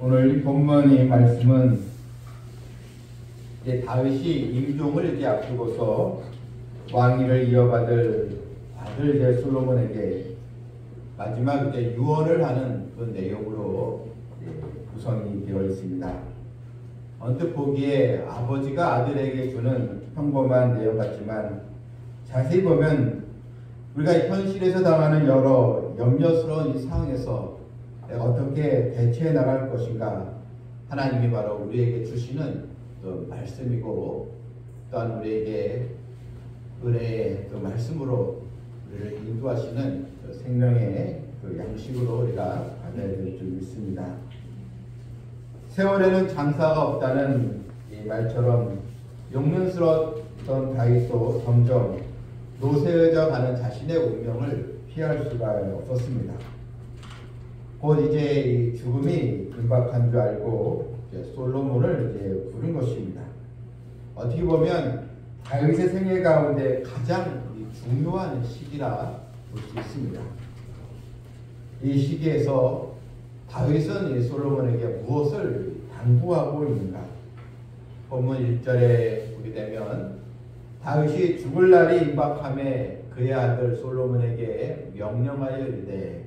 오늘 이 본문의 말씀은 이제 다윗이 임종을 이제 앞두고서 왕위를 이어받을 아들 이제 솔로몬에게 마지막 이제 유언을 하는 그 내용으로 구성이 되어 있습니다. 언뜻 보기에 아버지가 아들에게 주는 평범한 내용 같지만 자세히 보면 우리가 현실에서 당하는 여러 염려스러운 이 상황에서 내가 어떻게 대처해 나갈 것인가, 하나님이 바로 우리에게 주시는 그 말씀이고, 또한 우리에게 은혜의 그 말씀으로 우리를 인도하시는 그 생명의 그 양식으로 우리가 받아야 될 줄 믿습니다. 세월에는 장사가 없다는 이 말처럼 용맹스러웠던 다윗도 점점 노쇠해져 가는 자신의 운명을 피할 수가 없었습니다. 곧 이제 이 죽음이 임박한 줄 알고 이제 솔로몬을 이제 부른 것입니다. 어떻게 보면 다윗의 생애 가운데 가장 중요한 시기라 볼 수 있습니다. 이 시기에서 다윗은 이 솔로몬에게 무엇을 당부하고 있는가? 본문 1절에 보게 되면 다윗이 죽을 날이 임박함에 그의 아들 솔로몬에게 명령하여 이르되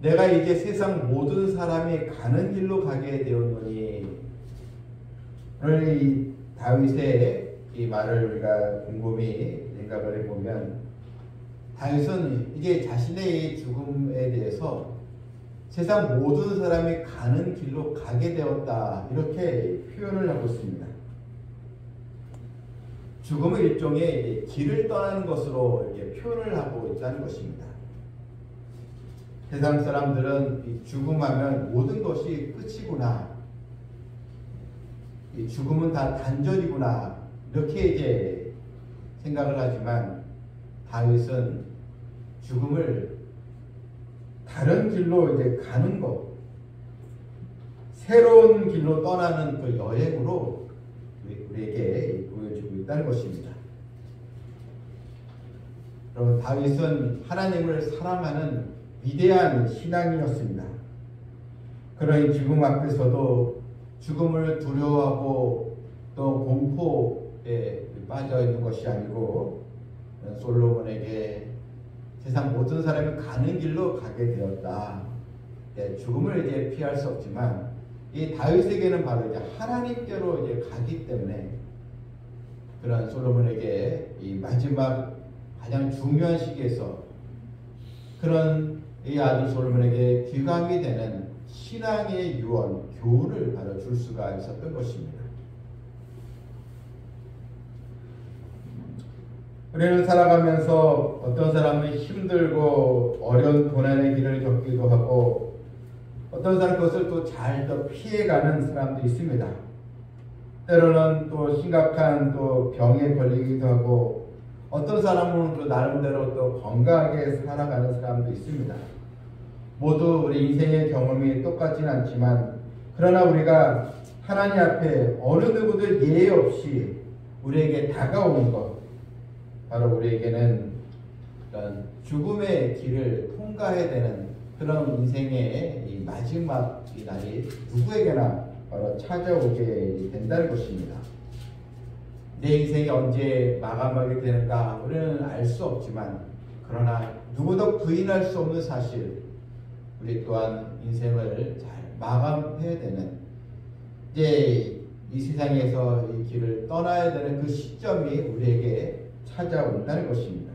내가 이제 세상 모든 사람이 가는 길로 가게 되었노니. 오늘 이 다윗의 이 말을 우리가 곰곰이 생각을 해보면 다윗은 이게 자신의 죽음에 대해서 세상 모든 사람이 가는 길로 가게 되었다, 이렇게 표현을 하고 있습니다. 죽음은 일종의 길을 떠나는 것으로 이렇게 표현을 하고 있다는 것입니다. 세상 사람들은 이 죽음하면 모든 것이 끝이구나, 이 죽음은 다 단절이구나, 이렇게 이제 생각을 하지만 다윗은 죽음을 다른 길로 이제 가는 것, 새로운 길로 떠나는 그 여행으로 우리에게 보여주고 있다는 것입니다. 여러분, 다윗은 하나님을 사랑하는 위대한 신앙이었습니다. 그러니 죽음 앞에서도 죽음을 두려워하고 또 공포에 빠져 있는 것이 아니고 솔로몬에게 세상 모든 사람이 가는 길로 가게 되었다. 죽음을 이제 피할 수 없지만 이 다윗에게는 바로 이제 하나님께로 이제 가기 때문에 그런 솔로몬에게 이 마지막 가장 중요한 시기에서 그런 이 아들 솔로몬에게 귀감이 되는 신앙의 유언, 교훈을 바로 줄 수가 있었던 것입니다. 우리는 살아가면서 어떤 사람은 힘들고 어려운 고난의 길을 겪기도 하고 어떤 사람은 그것을 또 잘 피해가는 사람도 있습니다. 때로는 또 심각한 또 병에 걸리기도 하고 어떤 사람은 또 나름대로 또 건강하게 살아가는 사람도 있습니다. 모두 우리 인생의 경험이 똑같지는 않지만 그러나 우리가 하나님 앞에 어느 누구도 예외 없이 우리에게 다가오는 것, 바로 우리에게는 그런 죽음의 길을 통과해야 되는 그런 인생의 이 마지막 이 날이 누구에게나 바로 찾아오게 된다는 것입니다. 내 인생이 언제 마감하게 되는가 우리는 알 수 없지만 그러나 누구도 부인할 수 없는 사실, 우리 또한 인생을 잘 마감해야 되는, 이제 이 세상에서 이 길을 떠나야 되는 그 시점이 우리에게 찾아온다는 것입니다.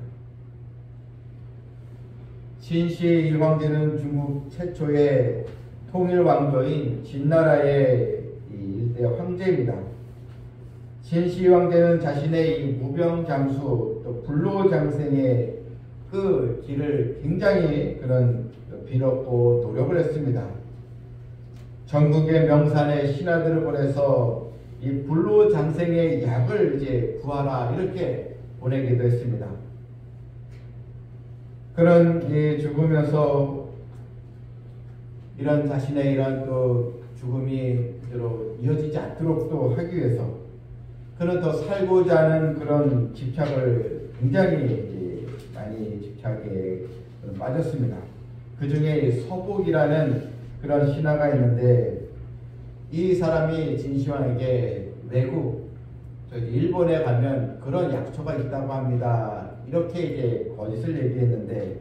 신시 일황제는 중국 최초의 통일 왕조인 진나라의 일대 황제입니다. 신시 황제는 자신의 이 무병장수 또 불로장생의 그 길을 굉장히 그런 빌었고 노력을 했습니다. 전국의 명산의 신하들을 보내서 이 불로장생의 약을 이제 구하라, 이렇게 보내기도 했습니다. 그런 죽으면서 이런 자신의 이런 또 죽음이 그대로 이어지지 않도록 또 하기 위해서 그는 더 살고자 하는 그런 집착을 굉장히 많이 집착에 빠졌습니다. 그 중에 서복이라는 그런 신하가 있는데 이 사람이 진시황에게 외국 일본에 가면 그런 약초가 있다고 합니다. 이렇게 이제 거짓을 얘기했는데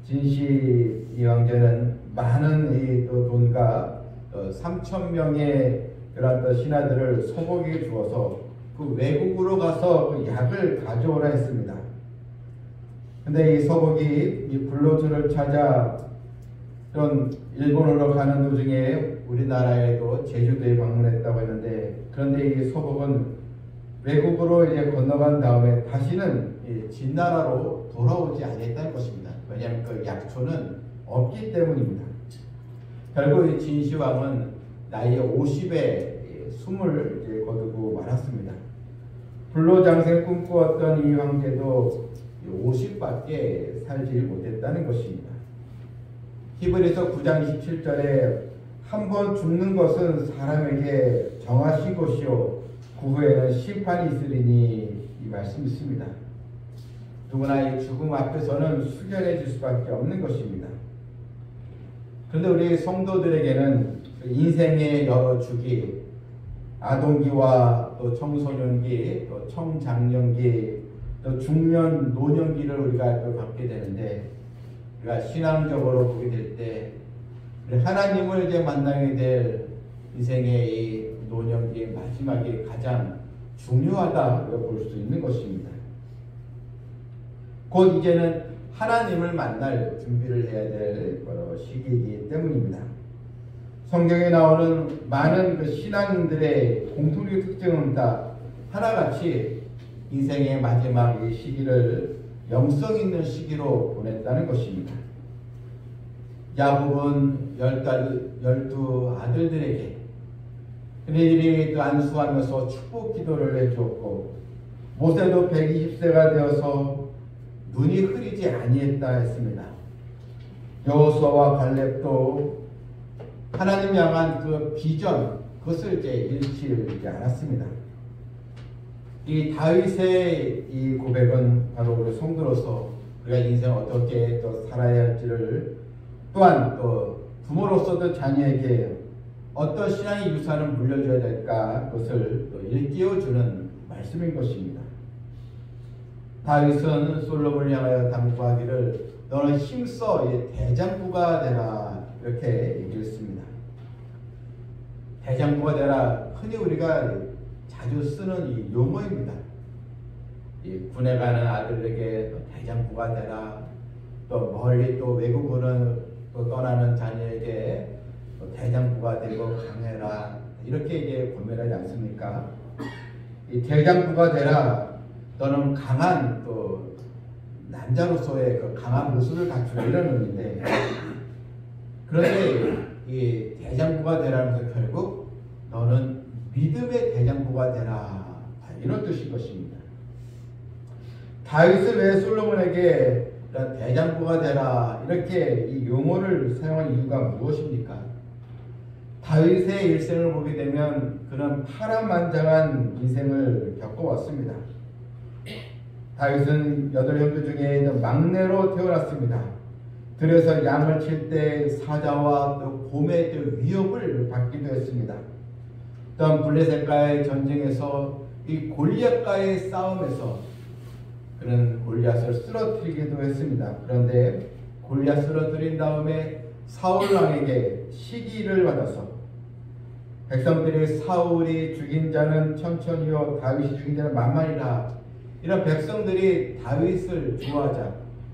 진시 이 왕자는 많은 이 돈과 3,000명의 그런 신하들을 서복에게 주어서 그 외국으로 가서 그 약을 가져오라 했습니다. 근데 이 서복이 이 불로초를 찾아 그런 일본으로 가는 도중에 우리나라에도 제주도에 방문했다고 했는데, 그런데 이 서복은 외국으로 이제 건너간 다음에 다시는 이 진나라로 돌아오지 않았다는 것입니다. 왜냐하면 그 약초는 없기 때문입니다. 결국 이 진시황은 나이 50에 숨을 이제 거두고 말았습니다. 불로장생 꿈꾸었던 이 황제도 50밖에 살지 못했다는 것입니다. 히브리서 9장 27절에 한 번 죽는 것은 사람에게 정하신 것이요 그 후에는 심판이 있으리니 이 말씀이 있습니다. 누구나 이 죽음 앞에서는 숙연해질 수밖에 없는 것입니다. 그런데 우리 성도들에게는 인생의 여러 주기, 아동기와 또 청소년기, 또 청장년기, 또 중년, 노년기를 우리가 또 겪게 되는데, 우리가 신앙적으로 보게 될 때 하나님을 이제 만나게 될 인생의 이 노년기 마지막이 가장 중요하다 볼 수 있는 것입니다. 곧 이제는 하나님을 만날 준비를 해야 될 시기이기 때문입니다. 성경에 나오는 많은 그 신앙인들의 공통적인 특징은 다 하나같이 인생의 마지막 이 시기를 영성 있는 시기로 보냈다는 것입니다. 야곱은 12 아들들에게 그들이 또 안수하면서 축복 기도를 해주었고, 모세도 120세가 되어서 눈이 흐리지 아니했다 했습니다. 여호수아와 갈렙도 하나님 향한 그 비전, 그것을 이제 잃지 않았습니다. 이 다윗의 이 고백은 바로 우리 성도로서 우리가 인생 어떻게 또 살아야 할지를, 또한 또 부모로서도 자녀에게 어떤 신앙의 유산을 물려줘야 될까, 그것을 또 일깨워주는 말씀인 것입니다. 다윗은 솔로몬을 향하여 당부하기를 너는 힘써 대장부가 되라, 이렇게 얘기했습니다. 대장부가 되라, 흔히 우리가 자주 쓰는 이 용어입니다. 이 군에 가는 아들에게 대장부가 되라, 또 멀리 또 외국으로 또 떠나는 자녀에게 또 대장부가 되고 강해라, 이렇게 이제 권면하지 않습니까? 이 대장부가 되라, 너는 강한 또 남자로서의 그 강한 모습을 갖추라, 이런 의미인데, 그런데 이 대장부가 되라면서 결국 너는 믿음의 대장부가 되라, 이런 뜻인 것입니다. 다윗은 왜 솔로몬에게 대장부가 되라 이렇게 이 용어를 사용한 이유가 무엇입니까? 다윗의 일생을 보게 되면 그는 파란만장한 인생을 겪어왔습니다. 다윗은 8형제 중에 막내로 태어났습니다. 들에서 양을 칠 때 사자와 또 곰의 또 위협을 받기도 했습니다. 또한 블레셋과의 전쟁에서 이 골리앗과의 싸움에서 그는 골리앗을 쓰러뜨리기도 했습니다. 그런데 골리앗 쓰러뜨린 다음에 사울 왕에게 시기를 받아서 백성들이 사울이 죽인 자는 천천히요 다윗이 죽인 자는 만만이라, 이런 백성들이 다윗을 좋아하자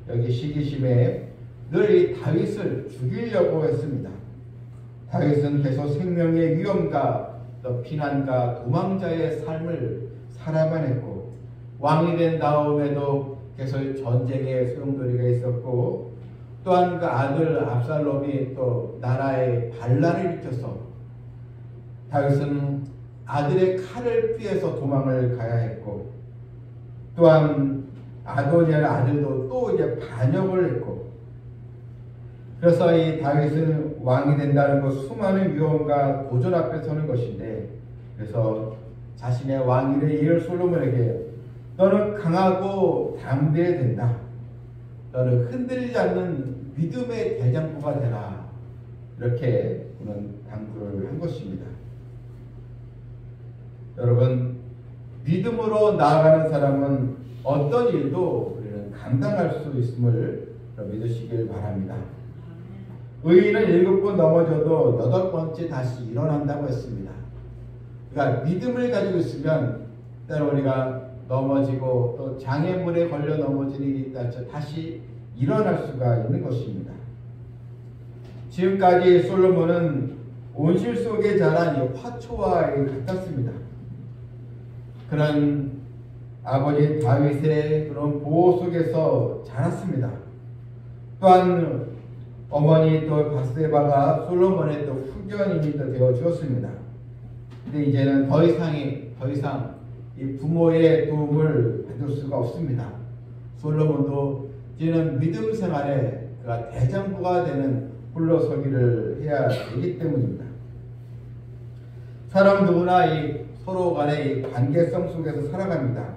여기 시기심에 늘 이 다윗을 죽이려고 했습니다. 다윗은 계속 생명의 위험과 또 피난과 도망자의 삶을 살아만 했고, 왕이 된 다음에도 계속 전쟁의 소용돌이가 있었고, 또한 그 아들 압살롬이 또 나라에 반란을 일으켜서 다윗은 아들의 칼을 피해서 도망을 가야 했고, 또한 아도니아의 아들도 또 이제 반역을 했고, 그래서 이 다윗은 왕이 된다는 것, 수많은 위험과 도전 앞에 서는 것인데, 그래서 자신의 왕위를 이을 솔로몬에게 너는 강하고 담대해야 된다, 너는 흔들리지 않는 믿음의 대장부가 되라, 이렇게 말씀은 당부를 한 것입니다. 여러분, 믿음으로 나아가는 사람은 어떤 일도 우리는 감당할 수 있음을 믿으시길 바랍니다. 의인은 7번 넘어져도 8번째 다시 일어난다고 했습니다. 그러니까 믿음을 가지고 있으면 때로 우리가 넘어지고 또 장애물에 걸려 넘어지는 일이 있다 해서 다시 일어날 수가 있는 것입니다. 지금까지 솔로몬은 온실 속에 자란 화초와 같았습니다. 그런 아버지 다윗의 그런 보호 속에서 자랐습니다. 또한 어머니 또 바세바가 솔로몬의 또 후견인이 또 되어 주었습니다. 근데 이제는 더 이상 이 부모의 도움을 받을 수가 없습니다. 솔로몬도 이제는 믿음 생활에 그가 대장부가 되는 홀로서기를 해야 되기 때문입니다. 사람 누구나 이 서로 간의 이 관계성 속에서 살아갑니다.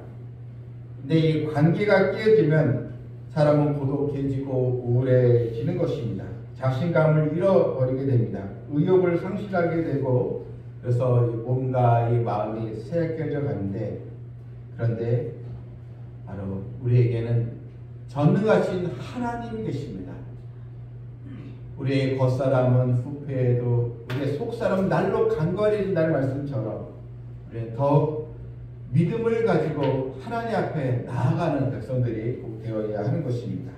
근데 이 관계가 깨지면 사람은 고독해지고 우울해지는 것입니다. 자신감을 잃어버리게 됩니다. 의욕을 상실하게 되고 그래서 몸과 이 마음이 쇠약해져 가는데, 그런데 바로 우리에게는 전능하신 하나님이 계십니다. 우리의 겉사람은 후패해도 우리의 속사람은 날로 간거린다는 말씀처럼 우리는 더욱 믿음을 가지고 하나님 앞에 나아가는 백성들이 꼭 되어야 하는 것입니다.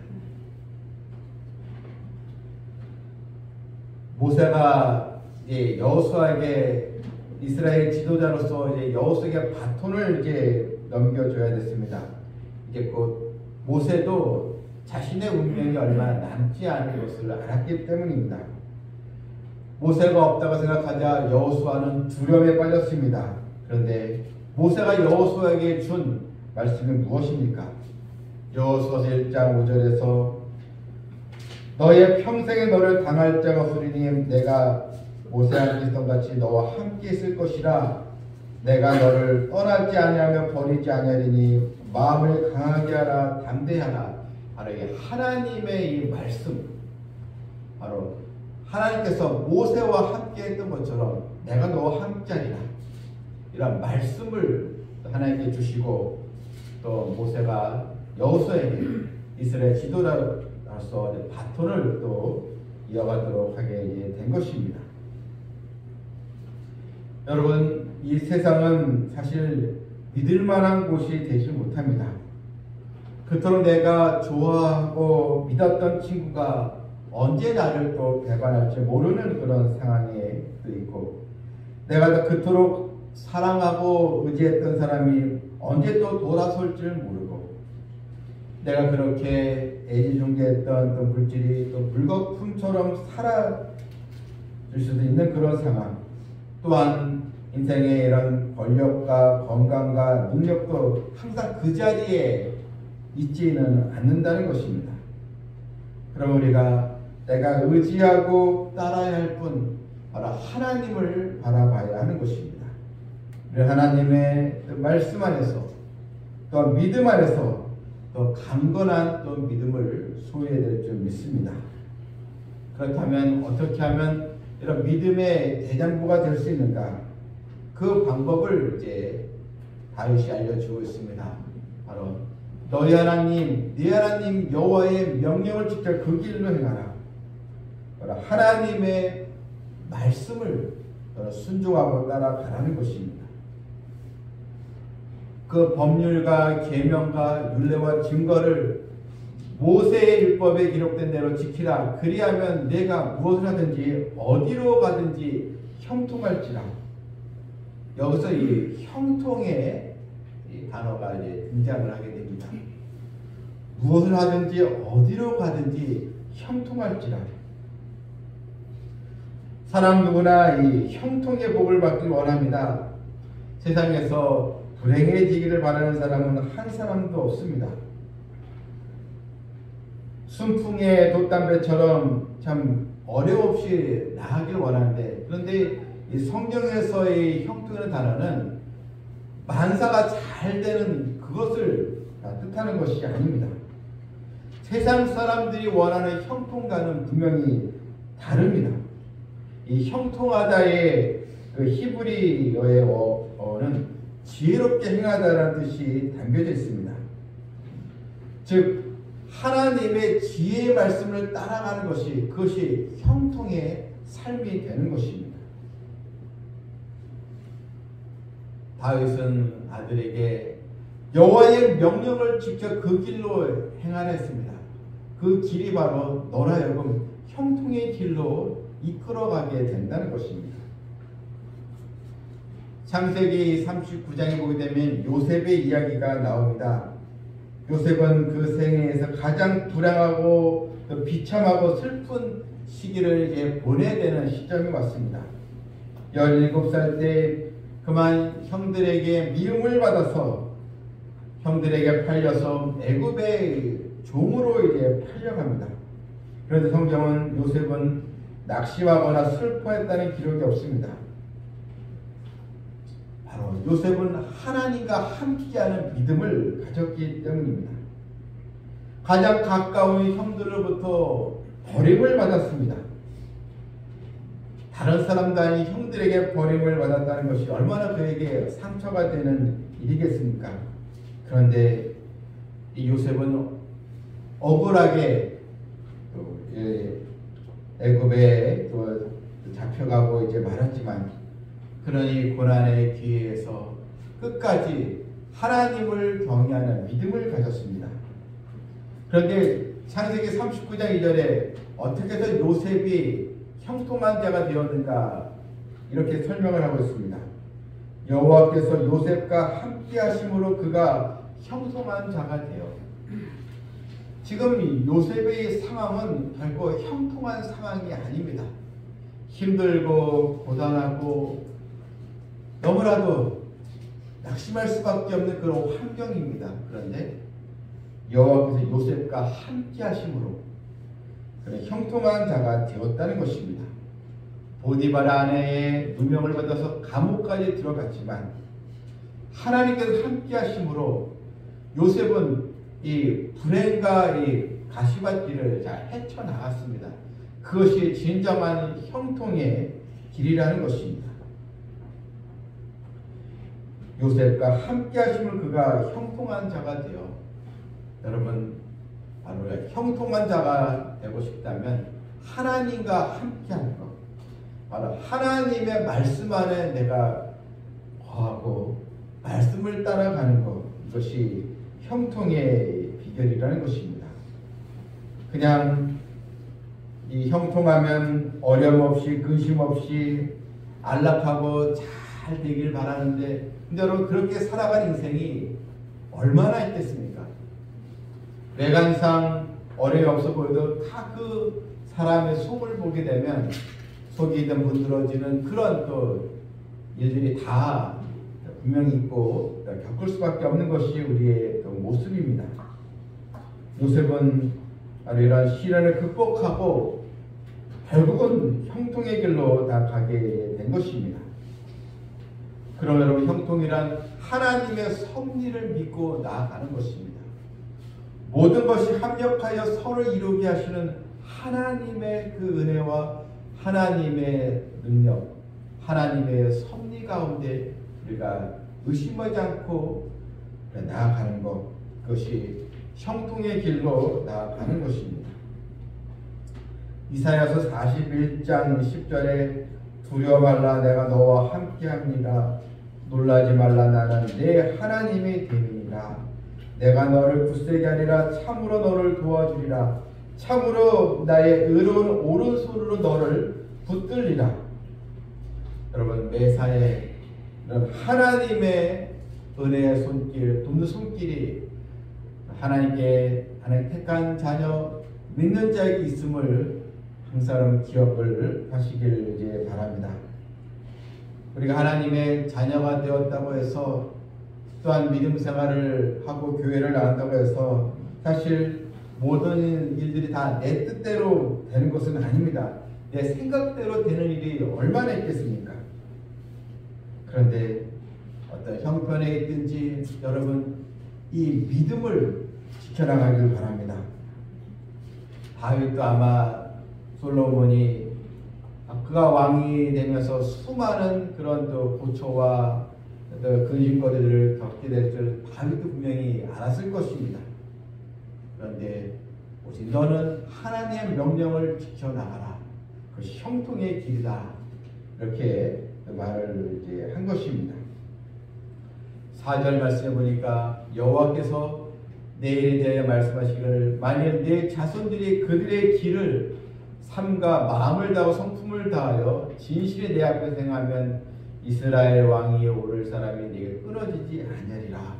모세가 이제 여호수아에게 이스라엘 지도자로서 이제 여호수아에게 바톤을 이제 넘겨줘야 됐습니다. 이제 곧 모세도 자신의 운명이 얼마 남지 않은 것을 알았기 때문입니다. 모세가 없다고 생각하자 여호수아는 두려움에 빠졌습니다. 그런데 모세가 여호수아에게 준 말씀이 무엇입니까? 여호수아서 1장 5절에서 너의 평생에 너를 당할 자가 없으리니 내가 모세한테 있던 같이 너와 함께 있을 것이라. 내가 너를 떠나지 아니하며 버리지 아니하리니 마음을 강하게 하라 담대하라. 바로 이 하나님의 이 말씀, 바로 하나님께서 모세와 함께 했던 것처럼 내가 너와 함께하리라, 이런 말씀을 하나님께 주시고, 또 모세가 여호수아에게 이스라엘 지도자로서 바톤을 또 이어가도록 하게 된 것입니다. 여러분, 이 세상은 사실 믿을 만한 곳이 되지 못합니다. 그토록 내가 좋아하고 믿었던 친구가 언제 나를 또 배반할지 모르는 그런 상황에 또 있고, 내가 그토록 사랑하고 의지했던 사람이 언제 또 돌아설 줄 모르고, 내가 그렇게 애지중지했던 또 물질이 또 물거품처럼 사라질 수도 있는 그런 상황, 또한 인생의 이런 권력과 건강과 능력도 항상 그 자리에 있지는 않는다는 것입니다. 그럼 우리가 내가 의지하고 따라야 할 분, 바로 하나님을 바라봐야 하는 것입니다. 우리 하나님의 말씀 안에서, 또 믿음 안에서 또 강건한 또 믿음을 소유해야 될 줄 믿습니다. 그렇다면 어떻게 하면 이런 믿음의 대장부가 될 수 있는가? 그 방법을 이제 다윗이 알려주고 있습니다. 바로 너희 하나님, 네 하나님 여호와의 명령을 지켜 그 길로 행하라. 바로 하나님의 말씀을 순종하고 따라가라는 것입니다. 그 법률과 계명과 율례와 증거를 모세의 율법에 기록된 대로 지키라. 그리하면 내가 무엇을 하든지 어디로 가든지 형통할지라. 여기서 이 형통의 이 단어가 이제 등장을 하게 됩니다. 무엇을 하든지 어디로 가든지 형통할지라. 사람 누구나 이 형통의 복을 받길 원합니다. 세상에서 불행해지기를 바라는 사람은 한 사람도 없습니다. 순풍의 돛담배처럼 참 어려움 없이 나가길 원하는데, 그런데 이 성경에서의 형통이라는 단어는 만사가 잘 되는 그것을 뜻하는 것이 아닙니다. 세상 사람들이 원하는 형통과는 분명히 다릅니다. 이 형통하다의 그 히브리어의 어는 지혜롭게 행하다라는 뜻이 담겨져 있습니다. 즉 하나님의 지혜의 말씀을 따라가는 것이 그것이 형통의 삶이 되는 것입니다. 다윗은 아들에게 여호와의 명령을 지켜 그 길로 행하라 했습니다. 그 길이 바로 너로 하여금 형통의 길로 이끌어가게 된다는 것입니다. 창세기 39장에 보게 되면 요셉의 이야기가 나옵니다. 요셉은 그 생애에서 가장 불행하고 비참하고 슬픈 시기를 이제 보내야 되는 시점이 왔습니다. 17살 때 그만 형들에게 미움을 받아서 형들에게 팔려서 애굽의 종으로 이제 팔려갑니다. 그런데 성경은 요셉은 낙심하거나 슬퍼했다는 기록이 없습니다. 바로 요셉은 하나님과 함께하는 믿음을 가졌기 때문입니다. 가장 가까운 형들로부터 버림을 받았습니다. 다른 사람도 아닌 형들에게 버림을 받았다는 것이 얼마나 그에게 상처가 되는 일이겠습니까? 그런데 이 요셉은 억울하게 애굽에 잡혀가고 이제 말았지만 그러니 고난의 기회에서 끝까지 하나님을 경외하는 믿음을 가졌습니다. 그런데 창세기 39장 2절에 어떻게 해서 요셉이 형통한 자가 되었는가 이렇게 설명을 하고 있습니다. 여호와께서 요셉과 함께 하심으로 그가 형통한 자가 되어. 지금 요셉의 상황은 결코 형통한 상황이 아닙니다. 힘들고 고단하고 너무나도 낙심할 수밖에 없는 그런 환경입니다. 그런데 여호와께서 요셉과 함께 하심으로 그런 형통한 자가 되었다는 것입니다. 보디바라 아내의 누명을 받아서 감옥까지 들어갔지만 하나님께서 함께 하심으로 요셉은 이 불행과 이 가시밭길을 잘 헤쳐나갔습니다. 그것이 진정한 형통의 길이라는 것입니다. 요셉과 함께 하심을 그가 형통한 자가 되어. 여러분 바로 형통한 자가 되고 싶다면 하나님과 함께하는 것, 바로 하나님의 말씀 안에 내가 거하고 말씀을 따라가는 것, 이것이 형통의 비결이라는 것입니다. 그냥 이 형통하면 어려움 없이 근심 없이 안락하고 잘 되길 바라는데, 근데 여러분 그렇게 살아간 인생이 얼마나 있겠습니까? 외관상 어려움이 없어 보여도 다 그 사람의 속을 보게 되면 속이 좀 문드러지는 그런 또 일들이 다 분명히 있고 겪을 수밖에 없는 것이 우리의 그 모습입니다. 요셉은 이런 시련을 극복하고 결국은 형통의 길로 다 가게 된 것입니다. 그럼 여러분 형통이란 하나님의 섭리를 믿고 나아가는 것입니다. 모든 것이 합력하여 서로 이루게 하시는 하나님의 그 은혜와 하나님의 능력, 하나님의 섭리 가운데 우리가 의심하지 않고 나아가는 것, 그것이 형통의 길로 나아가는 것입니다. 이사야서 41장 10절에 두려워 말라 내가 너와 함께합니다. 놀라지 말라 나는 내 하나님의 됨이니라. 내가 너를 굳세게 하리라. 참으로 너를 도와주리라. 참으로 나의 의로운 오른손으로 너를 붙들리라. 여러분 매사에 이런 하나님의 은혜의 손길, 돕는 손길이 하나님 택한 자녀 믿는 자에게 있음을 항상 기억을 하시길 이제 바랍니다. 우리가 하나님의 자녀가 되었다고 해서 또한 믿음 생활을 하고 교회를 나간다고 해서 사실 모든 일들이 다 내 뜻대로 되는 것은 아닙니다. 내 생각대로 되는 일이 얼마나 있겠습니까? 그런데 어떤 형편에 있든지 여러분 이 믿음을 지켜나가길 바랍니다. 다윗도 아마 솔로몬이 그가 왕이 되면서 수많은 그런 또 고초와 또 근심거리들을 겪게 될 줄 다윗도 분명히 알았을 것입니다. 그런데 오직 너는 하나님의 명령을 지켜나가라. 그것이 형통의 길이다. 이렇게 말을 이제 한 것입니다. 4절 말씀해 보니까 여호와께서 내일에 대하여 말씀하시기를 만일 내 자손들이 그들의 길을 삼가 마음을 다하고 성품을 다하여 진실에 내 앞에서 행하면 이스라엘 왕이 오를 사람이 네게 끊어지지 아니하리라.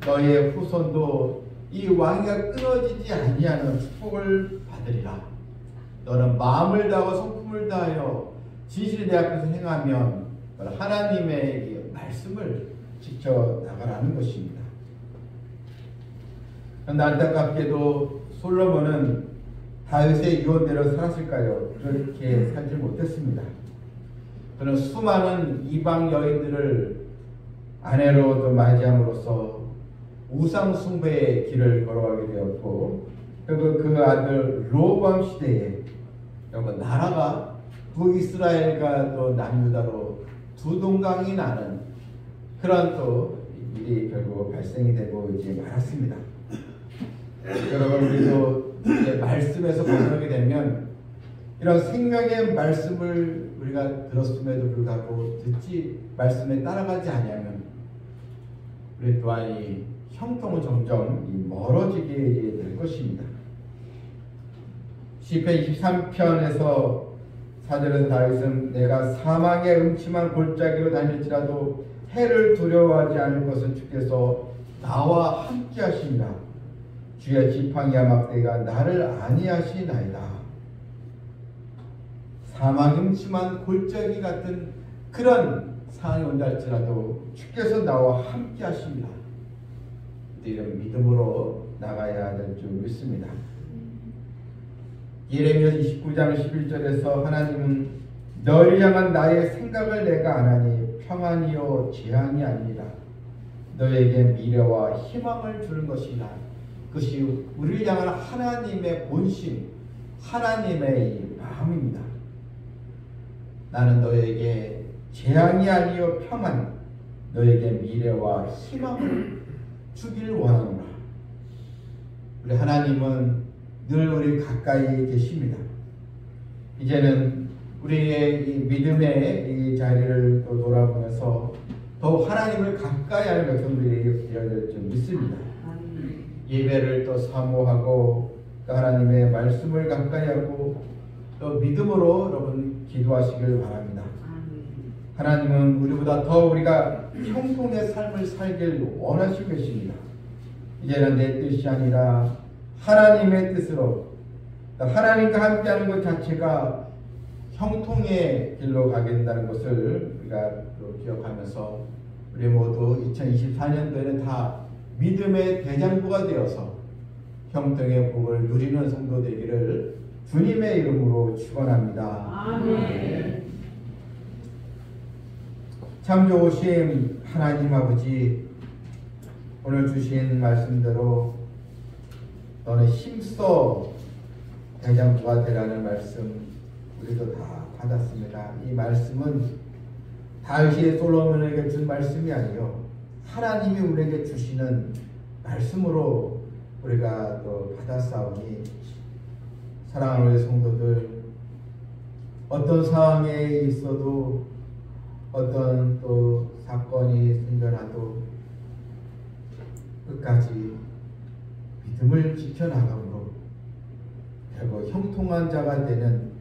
너의 후손도 이 왕위가 끊어지지 아니하는 축복을 받으리라. 너는 마음을 다하고 성품을 다하여 진실에 내 앞에서 행하면 하나님의 이 말씀을 지켜나가라는 것입니다. 그런데 안타깝게도 솔로몬은 다윗의 유언대로 살았을까요? 그렇게 살지 못했습니다. 그는 수많은 이방 여인들을 아내로 맞이함으로써 우상 숭배의 길을 걸어가게 되었고, 그리고 그 아들 로보암 시대에 나라가 북이스라엘과 또 남유다로 두 동강이 나는 그런 또 일이 결국 발생이 되고 이제 말았습니다. 여러분, 우리도 이제 말씀에서 벗어나게 되면 이런 생명의 말씀을 우리가 들었음에도 불구하고 말씀에 따라가지 아니하면 우리 또한 이 형통은 점점 멀어지게 될 것입니다. 시편 23편에서 4절에서 다윗은 내가 사망의 음침한 골짜기로 다닐지라도 해를 두려워하지 않을 것은 주께서 나와 함께 하시니라. 주의 지팡이와 막대가 나를 안위하시나이다. 사망 음침한 골짜기 같은 그런 상황이 온다 할지라도 주께서 나와 함께 하십니다. 이런 믿음으로 나가야 될 줄 믿습니다. 예레미야 29장 11절에서 하나님은 너를 향한 나의 생각을 내가 아나니 평안이요 재앙이 아니라 너에게 미래와 희망을 주는 것이다. 그것이 우리를 향한 하나님의 본심, 하나님의 마음입니다. 나는 너에게 재앙이 아니요 평안, 너에게 미래와 희망을 주길 원하노라. 우리 하나님은 늘 우리 가까이 계십니다. 이제는 우리의 이 믿음의 이 자리를 또 돌아보면서 더욱 하나님을 가까이 하는 백성들이 되어야 될 줄 믿습니다. 예배를 또 사모하고 또 하나님의 말씀을 가까이 하고 또 믿음으로 여러분 기도하시길 바랍니다. 하나님은 우리보다 더 우리가 형통의 삶을 살길 원하시고 계십니다. 이제는 내 뜻이 아니라 하나님의 뜻으로, 하나님과 함께하는 것 자체가 형통의 길로 가게 된다는 것을 우리가 또 기억하면서 우리 모두 2024년도에는 다 믿음의 대장부가 되어서 형통의 복을 누리는 성도 되기를 주님의 이름으로 축원합니다. 아멘. 참 좋으신 하나님 아버지, 오늘 주신 말씀대로 너는 힘써 대장부가 되라는 말씀 우리도 다 받았습니다. 이 말씀은 다윗이 솔로몬에게 준 말씀이 아니요 하나님이 우리에게 주시는 말씀으로 우리가 또 받았사오니, 사랑하는 우리 성도들, 어떤 상황에 있어도 어떤 또 사건이 생겨나도 끝까지 믿음을 지켜나감으로 결국 형통한 자가 되는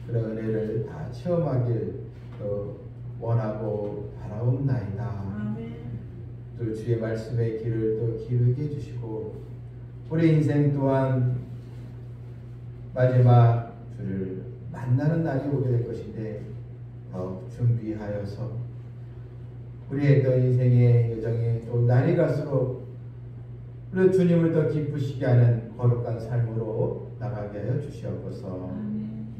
그런 은혜를 다 체험하길 원하고 바라옵나이다. 또 주의 말씀의 길을 또 기울게 해주시고 우리 인생 또한 마지막 주를 만나는 날이 오게 될 것인데 더 준비하여서 우리의 또 인생의 여정에 또 날이 갈수록 우리 주님을 더 기쁘시게 하는 거룩한 삶으로 나가게 하여 주시옵소서.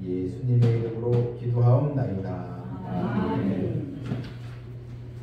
예수님의 이름으로 기도하옵나이다. 아멘.